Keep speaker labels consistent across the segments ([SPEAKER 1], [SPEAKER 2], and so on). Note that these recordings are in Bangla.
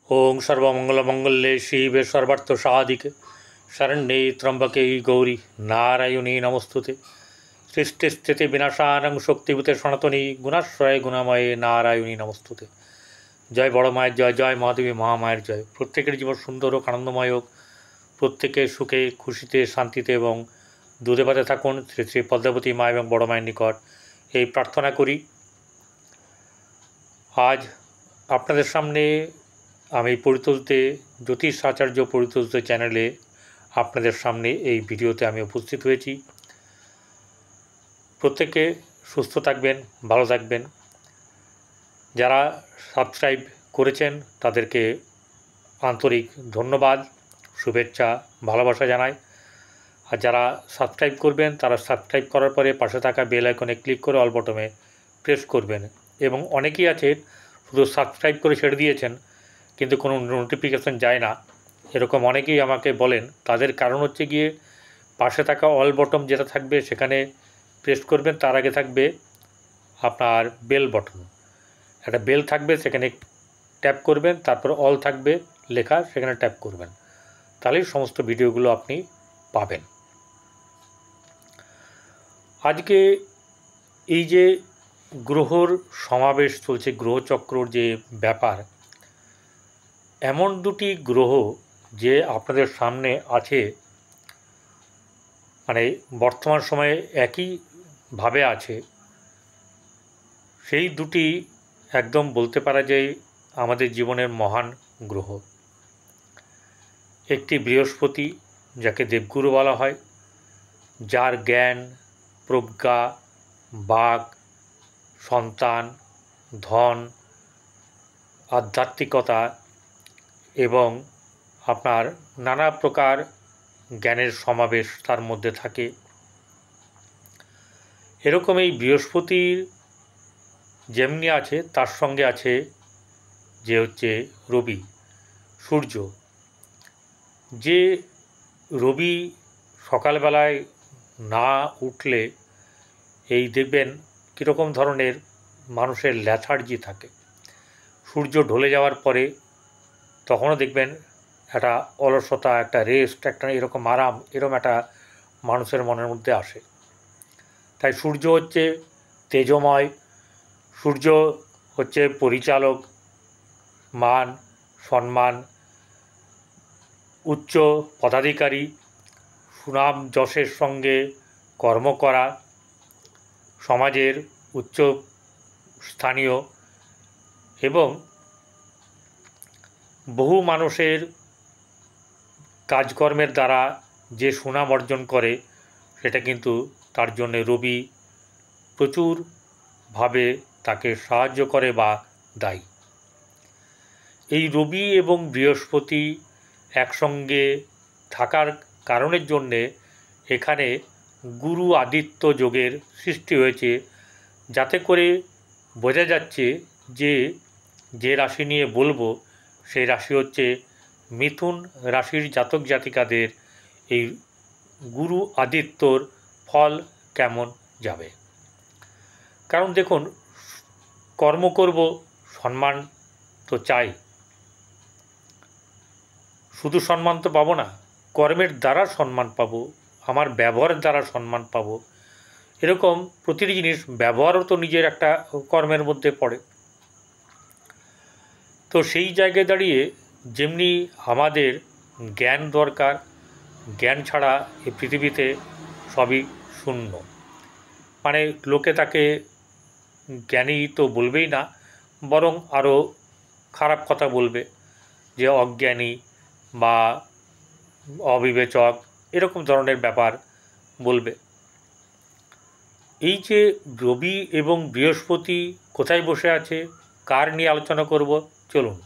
[SPEAKER 1] ओं सर्वमंगलमंगल्ये शिवे सर्वार्थसाधिके शरण्ये त्र्यंबके गौरी नारायणी नमस्तुते सृष्टिस्थितिविनाशानं शक्तिभूते सनातनी गुणाश्रय गुणामये नारायणी नमस्तुते। जय बड़ मायर जय, जय महादेवी महामायर जय। प्रत्येकेर जीवन सुंदर होक, आनंदमय होक, प्रत्येके सुखे खुशिते शांतिते एवं दूधे भाते थाकुन श्री श्री पद्मावती मा एवं बड़ मायेर निकट এই प्रार्थना करी। आज আপনাদের সামনে আমি পরিতোষদে জ্যোতিষ আচার্য পরিতোষদে চ্যানেলে আপনাদের সামনে এই ভিডিওতে আমি উপস্থিত হয়েছি। প্রত্যেকে সুস্থ থাকবেন, ভালো থাকবেন। যারা সাবস্ক্রাইব করেছেন তাদেরকে আন্তরিক ধন্যবাদ, শুভেচ্ছা, ভালোবাসা জানাই। আর যারা সাবস্ক্রাইব করবেন তারা সাবস্ক্রাইব করার পরে পাশে থাকা বেল আইকনে ক্লিক করে অল বটমে প্রেস করবেন। এবং অনেকেই আছেন শুধু সাবস্ক্রাইব করে ছেড়ে দিয়েছেন কিন্তু কোনো নোটিফিকেশান যায় না, এরকম অনেকেই আমাকে বলেন। তাদের কারণ হচ্ছে গিয়ে পাশে থাকা অল বটম যেটা থাকবে সেখানে প্রেস করবেন, তার আগে থাকবে আপনার বেল বটন, একটা বেল থাকবে সেখানে ট্যাপ করবেন, তারপর অল থাকবে লেখা সেখানে ট্যাপ করবেন, তাহলেই সমস্ত ভিডিওগুলো আপনি পাবেন। আজকে এই যে গ্রহর সমাবেশ চলছে, গ্রহচক্রর যে ব্যাপার, এমন দুটি গ্রহ যে আপনাদের সামনে আছে, মানে বর্তমান সময়ে একইভাবে আছে, সেই দুটি একদম বলতে পারা যায় আমাদের জীবনের মহান গ্রহ। একটি বৃহস্পতি, যাকে দেবগুরু বলা হয়, যার জ্ঞান, প্রজ্ঞা, বাক, সন্তান, ধন, আধ্যাত্মিকতা এবং আপনার নানা প্রকার জ্ঞানের সমাবেশ তার মধ্যে থাকে। এরকম এই বৃহস্পতির যেমনি আছে তার সঙ্গে আছে যে হচ্ছে রবি, সূর্য। যে রবি সকালবেলায় না উঠলে এই দেখবেন কীরকম ধরনের মানুষের ল্যাথার্জি থাকে, সূর্য ঢলে যাওয়ার পরে তখনও দেখবেন একটা অলসতা, একটা রেস্ট, একটা এরকম আরাম, এরকম একটা মানুষের মনের মধ্যে আসে। তাই সূর্য হচ্ছে তেজময়, সূর্য হচ্ছে পরিচালক, মান সম্মান, উচ্চ পদাধিকারী, সুনাম যশের সঙ্গে কর্ম করা, সমাজের উচ্চ স্থানীয় এবং বহু মানুষের কাজকর্মের দ্বারা যে সুনাম অর্জন করে সেটা কিন্তু তার জন্য রবি প্রচুরভাবে তাকে সাহায্য করে বা দায়ী। এই রবি এবং বৃহস্পতি একসঙ্গে থাকার কারণের জন্যে এখানে গুরু আদিত্য যোগের সৃষ্টি হয়েছে, যাতে করে বোঝা যাচ্ছে যে যে রাশি নিয়ে বলবো সেই রাশি হচ্ছে মিথুন রাশির জাতক জাতিকাদের এই গুরু আদিত্যর ফল কেমন যাবে। কারণ দেখুন, কর্ম করব, সম্মান তো চাই, শুধু সম্মান তো পাবো না, কর্মের দ্বারা সম্মান পাবো, আমার ব্যবহারের দ্বারা সম্মান পাবো। এরকম প্রতিটি জিনিস, ব্যবহারও তো নিজের একটা কর্মের মধ্যে পড়ে। তো সেই জায়গায় দাঁড়িয়ে যেমনি আমাদের জ্ঞান দরকার, জ্ঞান ছাড়া এই পৃথিবীতে সবই শূন্য। মানে লোকে তাকে জ্ঞানী তো বলবেই না, বরং আরও খারাপ কথা বলবে, যে অজ্ঞানী বা অবিবেচক, এরকম ধরনের ব্যাপার বলবে। এই যে রবি এবং বৃহস্পতি কোথায় বসে আছে, কার নিয়ে আলোচনা করব, চলুন।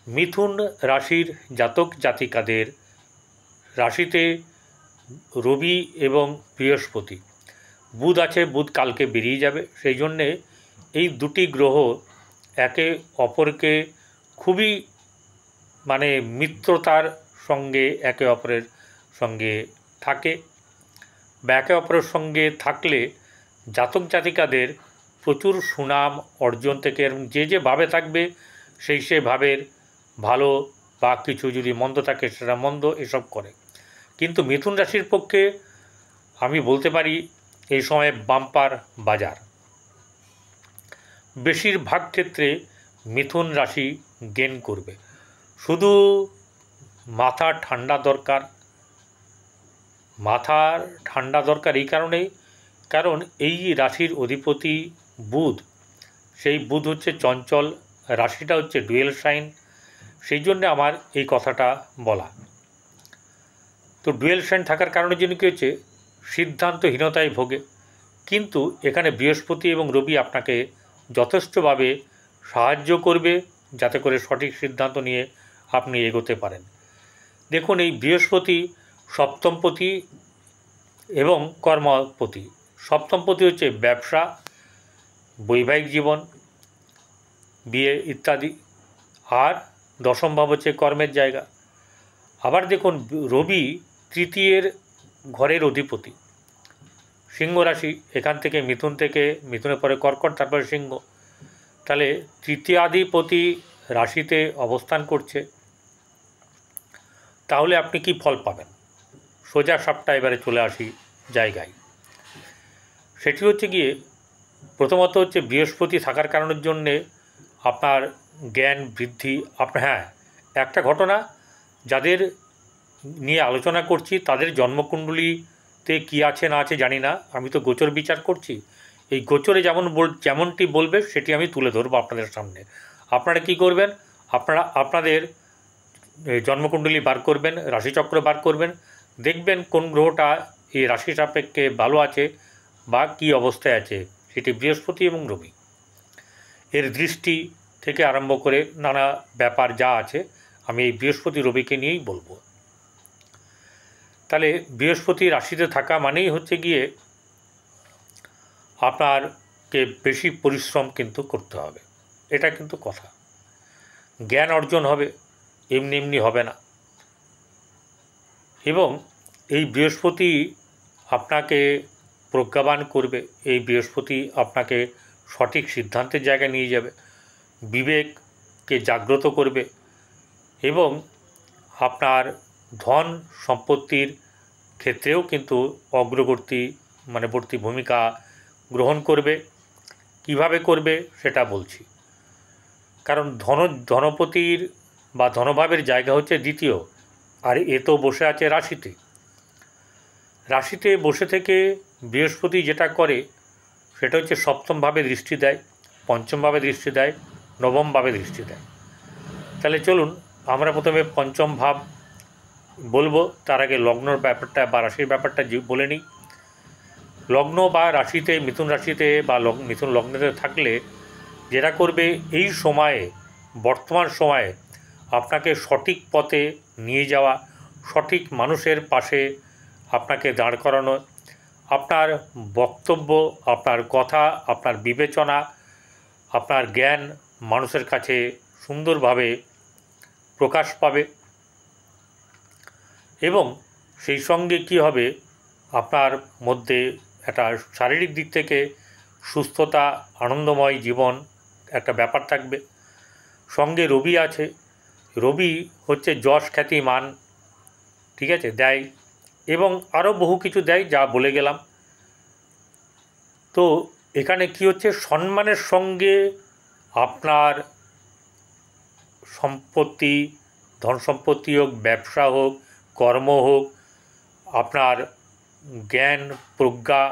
[SPEAKER 1] মিথুন রাশির জাতক জাতিকাদের রাশিতে রবি এবং বৃহস্পতি, বুধ আছে, বুধ কালকে বেরিয়ে যাবে, সেই জন্যে এই দুটি গ্রহ একে অপরকে খুবই মানে মিত্রতার সঙ্গে একে অপরের সঙ্গে থাকে, বা একে অপরের সঙ্গে থাকলে জাতক জাতিকাদের প্রচুর সুনাম অর্জন থেকে, এবং যে ভাবে থাকবে সেই ভাবের ভালো, বা কিছু যদি মন্দ থাকে সেটা মন্দ, এসব করে। কিন্তু মিথুন রাশির পক্ষে আমি বলতে পারি এই সময় বাম্পার বাজার। বেশিরভাগ ক্ষেত্রে মিথুন রাশি গেন করবে। শুধু মাথা ঠান্ডা দরকার। মাথার ঠান্ডা দরকার এই কারণেই, কারণ এই রাশির অধিপতি বুধ, সেই বুধ হচ্ছে চঞ্চল, রাশিটা হচ্ছে ডুয়েল সাইন, সেই জন্যে আমার এই কথাটা বলা। তো ডুয়েল সাইন থাকার কারণের জন্য কী হচ্ছে, সিদ্ধান্তহীনতায় ভোগে। কিন্তু এখানে বৃহস্পতি এবং রবি আপনাকে যথেষ্টভাবে সাহায্য করবে যাতে করে সঠিক সিদ্ধান্ত নিয়ে আপনি এগোতে পারেন। দেখুন, এই বৃহস্পতি সপ্তমপতি এবং কর্মপতি। সপ্তমপতি হচ্ছে ব্যবসা, বৈবাহিক জীবন, বিয়ে ইত্যাদি, আর দশম ভাব হচ্ছে কর্মের জায়গা। আবার দেখুন, রবি তৃতীয়ের ঘরের অধিপতি, সিংহ রাশি, এখান থেকে মিথুনের পরে কর্কট, তারপরে সিংহ। তাহলে তৃতীয়াধিপতি রাশিতে অবস্থান করছে, তাহলে আপনি কি ফল পাবেন? সোজা সাপটা এবারে চলে আসি জায়গায়। সেটি হচ্ছে গিয়ে, প্রথমত হচ্ছে বৃহস্পতি থাকার কারণের জন্যে আপনার জ্ঞান বৃদ্ধি। হ্যাঁ, একটা ঘটনা যাদের নিয়ে আলোচনা করছি তাদের জন্মকুণ্ডলীতে কী আছে না আছে জানি না, আমি তো গোচর বিচার করছি। এই গোচরে যেমনটি বলবে সেটি আমি তুলে ধরবো আপনাদের সামনে। আপনারা কি করবেন, আপনাদের জন্মকুণ্ডলী বার করবেন, রাশিচক্র বার করবেন, দেখবেন কোন গ্রহটা এই রাশি সাপেক্ষে ভালো আছে বা কী অবস্থায় আছে। সেটি বৃহস্পতি এবং রবি, এর দৃষ্টি থেকে আরম্ভ করে নানা ব্যাপার যা আছে আমি এই বৃহস্পতি রবিকে নিয়েই বলবো। তাহলে বৃহস্পতি রাশিতে থাকা মানেই হচ্ছে গিয়ে আপনারকে বেশি পরিশ্রম কিন্তু করতে হবে, এটা কিন্তু কথা। জ্ঞান অর্জন হবে, এমনি এমনি হবে না। এবং এই বৃহস্পতি আপনাকে প্রজ্ঞাবান করবে, এই বৃহস্পতি আপনাকে সঠিক সিদ্ধান্তের জায়গায় নিয়ে যাবে, বিবেককে জাগ্রত করবে এবং আপনার ধন সম্পত্তির ক্ষেত্রেও কিন্তু অগ্রবর্তী ভূমিকা গ্রহণ করবে। কিভাবে করবে সেটা বলছি। কারণ ধনপতির বা ধনভাবের জায়গা হচ্ছে দ্বিতীয়, আর এ তো বসে আছে রাশিতে। রাশিতে বসে থেকে বৃহস্পতি যেটা করে সেটা হচ্ছে সপ্তম ভাবে দৃষ্টি দেয়, পঞ্চম ভাবে দৃষ্টি দেয়, নবম ভাবে দৃষ্টি দেয়। তাহলে চলুন আমরা প্রথমে পঞ্চম ভাব বলবো, তার আগে লগ্নর ব্যাপারটা বা রাশির ব্যাপারটা বলে নিই। লগ্ন বা রাশিতে, মিথুন রাশিতে বা মিথুন লগ্নেতে থাকলে যেটা করবে, এই সময়ে, বর্তমান সময়ে আপনাকে সঠিক পথে নিয়ে যাওয়া, সঠিক মানুষের পাশে আপনাকে দাঁড় করানো, আপনার বক্তব্য, আপনার কথা, আপনার বিবেচনা, আপনার জ্ঞান মানুষের কাছে সুন্দরভাবে প্রকাশ পাবে। এবং সেই সঙ্গে কি হবে, আপনার মধ্যে একটা শারীরিক দিক থেকে সুস্থতা, আনন্দময় জীবন একটা ব্যাপার থাকবে। সঙ্গে রবি আছে, রবি হচ্ছে যশ, খ্যাতি, মান, ঠিক আছে, দেয় এবং আরও বহু কিছু দেয় যা বলে গেলাম। তো এখানে কি হচ্ছে, সম্মানের সঙ্গে আপনার সম্পত্তি, ধন সম্পত্তি হোক, ব্যবসা হোক, কর্ম হোক, আপনার জ্ঞান, প্রজ্ঞা,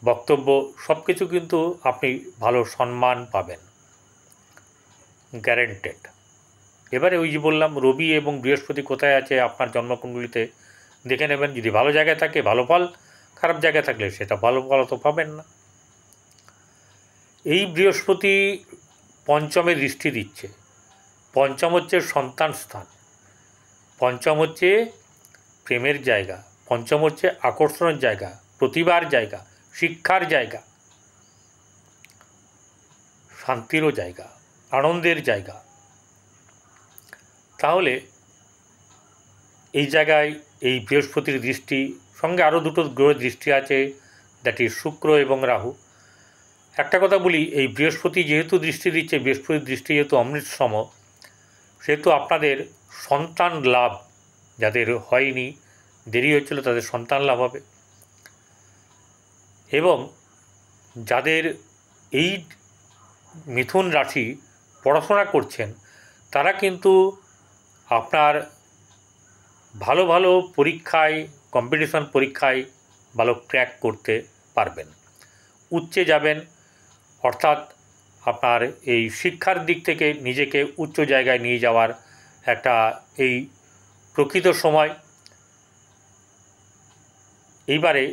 [SPEAKER 1] বক্তব্য সব কিছু কিন্তু আপনি ভালো সম্মান পাবেন, গ্যারেন্টেড। এবারে ওই যে বললাম, রবি এবং বৃহস্পতি কোথায় আছে আপনার জন্মকুণ্ডলিতে দেখে নেবেন। যদি ভালো জায়গায় থাকে ভালো ফল, খারাপ জায়গায় থাকলে সেটা ভালো ফল তো পাবেন না। এই বৃহস্পতি পঞ্চমে দৃষ্টি দিচ্ছে। পঞ্চম হচ্ছে সন্তান স্থান, পঞ্চম হচ্ছে প্রেমের জায়গা, পঞ্চম হচ্ছে আকর্ষণের জায়গা, প্রতিভার জায়গা, শিক্ষার জায়গা, শান্তিরও জায়গা, আনন্দের জায়গা। তাহলে এই জায়গায় এই বৃহস্পতির দৃষ্টি, সঙ্গে আরও দুটো গ্রহের দৃষ্টি আছে, দ্যাট ইজ শুক্র এবং রাহু। একটা কথা বলি, এই বৃহস্পতি যেহেতু দৃষ্টি দিচ্ছে, বৃহস্পতির দৃষ্টি যেহেতু অমৃত সম, সেহেতু আপনাদের সন্তান লাভ, যাদের হয়নি, দেরি হচ্ছিল, তাদের সন্তান লাভ হবে। এবং যাদের এই মিথুন রাশি পড়াশোনা করছেন, তারা কিন্তু আপনার ভালো ভালো পরীক্ষায়, কম্পিটিশন পরীক্ষায় ভালো ক্র্যাক করতে পারবেন, উচ্চে যাবেন। অর্থাৎ আপনার এই শিক্ষার দিক থেকে নিজেকে উচ্চ জায়গায় নিয়ে যাওয়ার একটা এই প্রকৃত সময়। এইবারে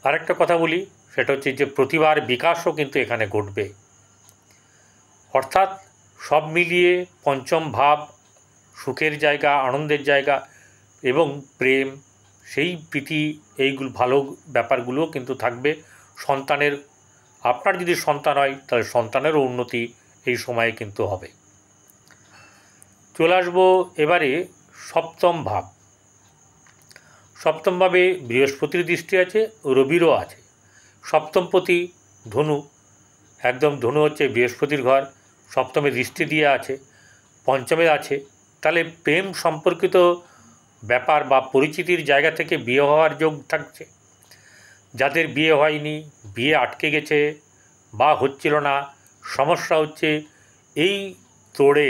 [SPEAKER 1] আরেকটা কথা বলি, সেটা হচ্ছে যে প্রতিভার বিকাশও কিন্তু এখানে ঘটবে। অর্থাৎ সব মিলিয়ে পঞ্চম ভাব, সুখের জায়গা, আনন্দের জায়গা এবং প্রেম, সেই প্রীতি, এইগুলো ভালো ব্যাপারগুলোও কিন্তু থাকবে। সন্তানের, আপনার যদি সন্তান হয় তাহলে সন্তানেরও উন্নতি এই সময়ে কিন্তু হবে। চলে আসবো এবারে সপ্তম ভাব। সপ্তম ভাবে বৃহস্পতির দৃষ্টি আছে, রবিরও আছে। সপ্তমপতি ধনু, একদম ধনু হচ্ছে বৃহস্পতির ঘর, সপ্তমে দৃষ্টি দিয়ে আছে, পঞ্চমে আছে। তাহলে প্রেম সম্পর্কিত ব্যাপার বা পরিচিতির জায়গা থেকে বিয়ে হওয়ার যোগ থাকছে। যাদের বিয়ে হয়নি, বিয়ে আটকে গেছে বা হচ্ছিল না, সমস্যা হচ্ছে, এই তোড়ে,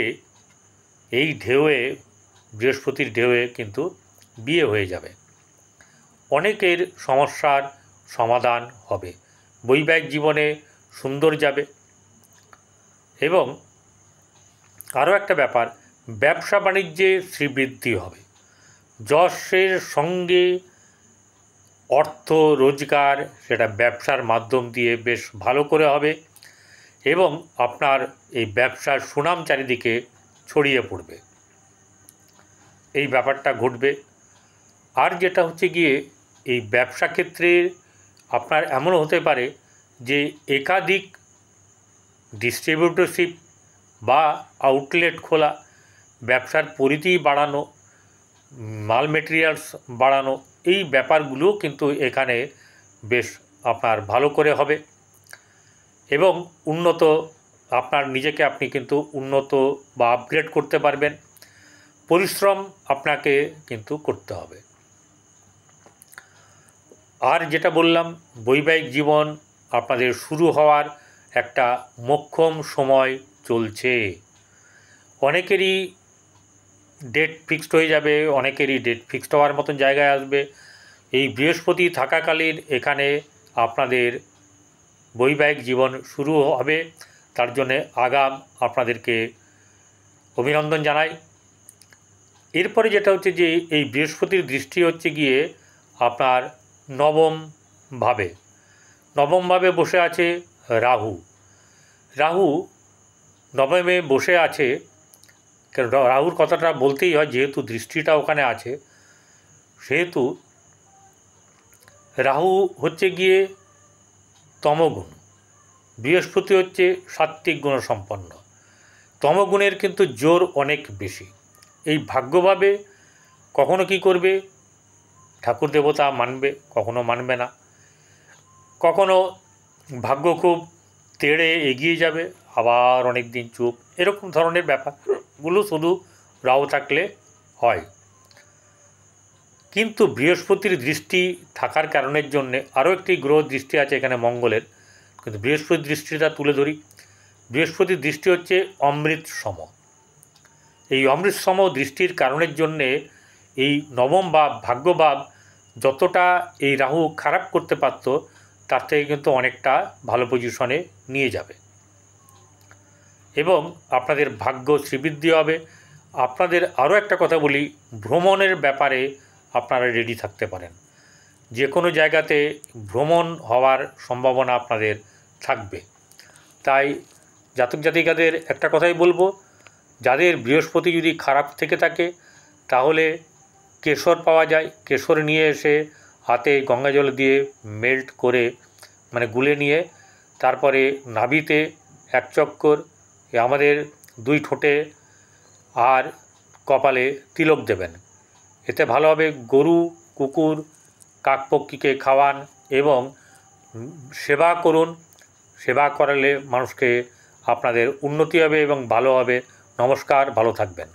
[SPEAKER 1] এই ঢেউয়ে, বৃহস্পতির ঢেউয়ে কিন্তু বিয়ে হয়ে যাবে। অনেকের সমস্যার সমাধান হবে, বৈবাহিক জীবনে সুন্দর যাবে। এবং আরও একটা ব্যাপার, ব্যবসা বাণিজ্যে শ্রীবৃদ্ধি হবে। যশের সঙ্গে অর্থ রোজগার, সেটা ব্যবসার মাধ্যম দিয়ে বেশ ভালো করে হবে এবং আপনার এই ব্যবসার সুনাম চারিদিকে ছড়িয়ে পড়বে, এই ব্যাপারটা ঘটবে। আর যেটা হচ্ছে গিয়ে, এই ব্যবসা ক্ষেত্রে আপনার এমনও হতে পারে যে একাধিক ডিস্ট্রিবিউটরশিপ বা আউটলেট খোলা, ব্যবসার পরিধি বাড়ানো, মাল মেটেরিয়ালস বাড়ানো, এই ব্যাপারগুলোও কিন্তু এখানে বেশ আপনার ভালো করে হবে এবং উন্নত, আপনার নিজেকে আপনি কিন্তু উন্নত বা আপগ্রেড করতে পারবেন। পরিশ্রম আপনাকে কিন্তু করতে হবে। আর যেটা বললাম, বৈবাহিক জীবন আপনাদের শুরু হওয়ার একটা মোক্ষম সময় চলছে। অনেকেরই ডেট ফিক্সড হয়ে যাবে, অনেকেরই ডেট ফিক্সড হওয়ার মতন জায়গায় আসবে। এই বৃহস্পতি থাকাকালীন এখানে আপনাদের বৈবাহিক জীবন শুরু হবে, তার জন্যে আগাম আপনাদেরকে অভিনন্দন জানাই। এরপরে যেটা হচ্ছে যে এই বৃহস্পতির দৃষ্টি হচ্ছে গিয়ে আপনার নবম ভাবে। নবম ভাবে বসে আছে রাহু। রাহু নবমে বসে আছে, রাহুর কথাটা বলতেই হয়, যেহেতু দৃষ্টিটা ওখানে আছে, সেহেতু রাহু হচ্ছে গিয়ে তমগুণ, বৃহস্পতি হচ্ছে সাত্ত্বিক গুণসম্পন্ন। তমগুণের কিন্তু জোর অনেক বেশি। এই ভাগ্যভাবে কখনো কি করবে, ঠাকুর দেবতা মানবে, কখনো মানবে না, কখনো ভাগ্য খুব তেড়ে এগিয়ে যাবে, আবার অনেক দিন চুপ, এরকম ধরনের ব্যাপারগুলো শুধু রাহু থাকলে হয়। কিন্তু বৃহস্পতির দৃষ্টি থাকার কারণের জন্যে আরও একটি গ্রহ দৃষ্টি আছে এখানে, মঙ্গলের, কিন্তু বৃহস্পতির দৃষ্টিটা তুলে ধরি। বৃহস্পতির দৃষ্টি হচ্ছে অমৃত সম। এই অমৃত সম দৃষ্টির কারণের জন্যে এই নবম ভাব, ভাগ্যভাব, যতটা এই রাহু খারাপ করতে পারত, তার থেকে কিন্তু অনেকটা ভালো পজিশনে নিয়ে যাবে এবং আপনাদের ভাগ্য শ্রীবৃদ্ধি হবে। আপনাদের আরও একটা কথা বলি, ভ্রমণের ব্যাপারে আপনারা রেডি থাকতে পারেন। যে কোনো জায়গাতে ভ্রমণ হওয়ার সম্ভাবনা আপনাদের থাকবে। তাই জাতক জাতিকাদের একটা কথাই বলবো, যাদের বৃহস্পতি যদি খারাপ থেকে থাকে তাহলে কেশর পাওয়া যায়, কেশর নিয়ে এসে হাতে গঙ্গা জল দিয়ে মেল্ট করে, মানে গুলে নিয়ে, তারপরে নাভিতে এক চক্কর, আমাদের দুই ঠোঁটে আর কপালে তিলক দেবেন। এতে ভালো হবে। গরু, কুকুর, কাকপক্ষীকে খাওয়ান এবং সেবা করুন। সেবা করালে মানুষকে আপনাদের উন্নতি হবে এবং ভালো হবে। নমস্কার, ভালো থাকবেন।